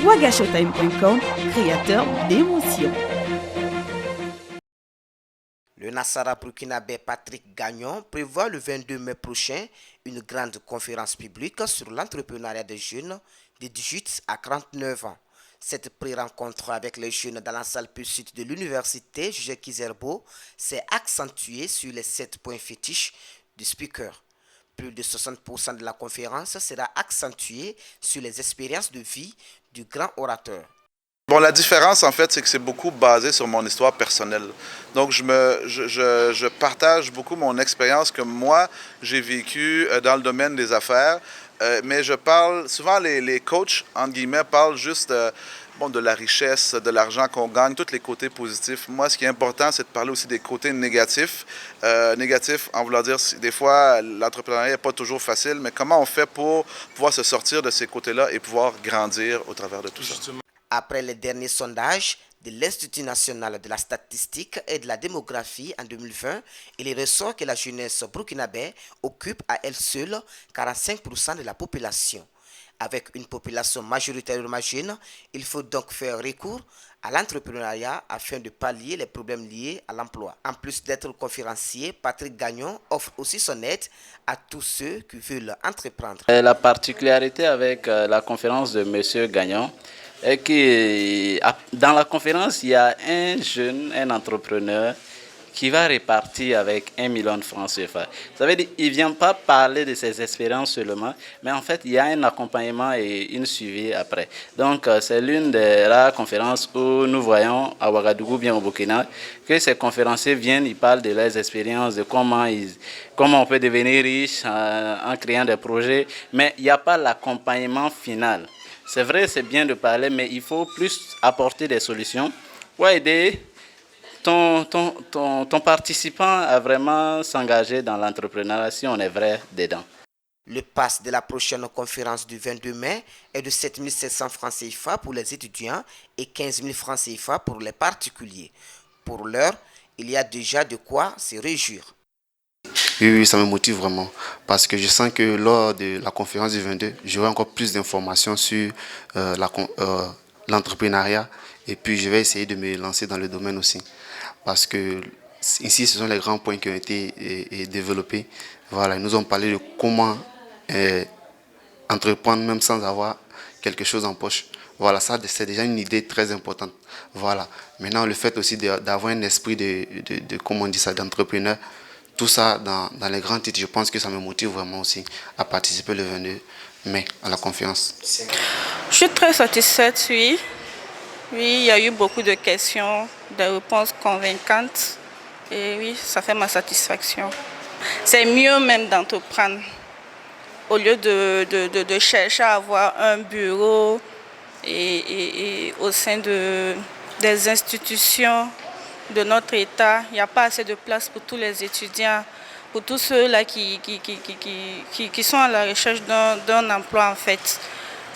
wagashowtime.com, créateur d'émotions. Le Nassara burkinabé Patrick Gagnon prévoit le 22 mai prochain une grande conférence publique sur l'entrepreneuriat des jeunes de 18 à 49 ans. Cette pré-rencontre avec les jeunes dans la salle plus sud de l'université Juge Kizerbo s'est accentuée sur les 7 points fétiches du speaker. Plus de 60% de la conférence sera accentuée sur les expériences de vie du grand orateur. Bon, la différence, en fait, c'est que c'est beaucoup basé sur mon histoire personnelle. Donc, je partage beaucoup mon expérience que moi, j'ai vécue dans le domaine des affaires. Mais je parle, souvent les coachs, entre guillemets, parlent juste de la richesse, de l'argent qu'on gagne, tous les côtés positifs. Moi, ce qui est important, c'est de parler aussi des côtés négatifs. Négatifs, en voulant dire, des fois, l'entrepreneuriat n'est pas toujours facile, mais comment on fait pour pouvoir se sortir de ces côtés-là et pouvoir grandir au travers de tout ça. Après les derniers sondages de l'Institut national de la statistique et de la démographie en 2020, il ressort que la jeunesse burkinabé occupe à elle seule 45% de la population. Avec une population majoritairement jeune, il faut donc faire recours à l'entrepreneuriat afin de pallier les problèmes liés à l'emploi. En plus d'être conférencier, Patrick Gagnon offre aussi son aide à tous ceux qui veulent entreprendre. La particularité avec la conférence de M. Gagnon est que dans la conférence, il y a un jeune, un entrepreneur qui va répartir avec 1 million de francs CFA. Ça veut dire qu'il ne vient pas parler de ses expériences seulement, mais en fait, il y a un accompagnement et une suivi après. Donc, c'est l'une des rares conférences où nous voyons à Ouagadougou, bien au Burkina, que ces conférenciers viennent, ils parlent de leurs expériences, de comment on peut devenir riche en créant des projets, mais il n'y a pas l'accompagnement final. C'est vrai, c'est bien de parler, mais il faut plus apporter des solutions pour aider ton participant à vraiment s'engager dans l'entrepreneuriat si on est vrai dedans. Le pass de la prochaine conférence du 22 mai est de 7 700 francs CFA pour les étudiants et 15 000 francs CFA pour les particuliers. Pour l'heure, il y a déjà de quoi se réjouir. Oui, ça me motive vraiment parce que je sens que lors de la conférence du 22, j'aurai encore plus d'informations sur l'entrepreneuriat et puis je vais essayer de me lancer dans le domaine aussi parce que ici, ce sont les grands points qui ont été développés. Voilà, ils nous ont parlé de comment entreprendre même sans avoir quelque chose en poche. Voilà, ça c'est déjà une idée très importante. Voilà. Maintenant, le fait aussi d'avoir un esprit d'entrepreneur, tout ça dans les grands titres, je pense que ça me motive vraiment aussi à participer le 22 mai à la conférence. Je suis très satisfaite, oui. Oui, il y a eu beaucoup de questions, des réponses convaincantes. Et oui, ça fait ma satisfaction. C'est mieux même d'entreprendre. Au lieu de chercher à avoir un bureau et au sein des institutions de notre État, il n'y a pas assez de place pour tous les étudiants, pour tous ceux-là qui sont à la recherche d'un emploi en fait.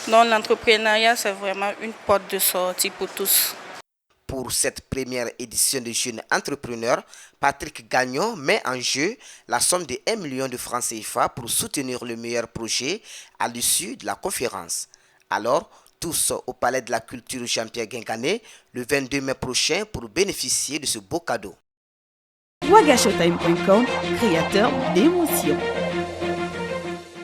Donc l'entrepreneuriat, c'est vraiment une porte de sortie pour tous. Pour cette première édition de Jeunes Entrepreneurs, Patrick Gagnon met en jeu la somme de 1 million de francs CFA pour soutenir le meilleur projet à l'issue de la conférence. Alors, tous au Palais de la Culture Jean-Pierre Guingané le 22 mai prochain pour bénéficier de ce beau cadeau. wagashowtime.com, créateur d'émotions.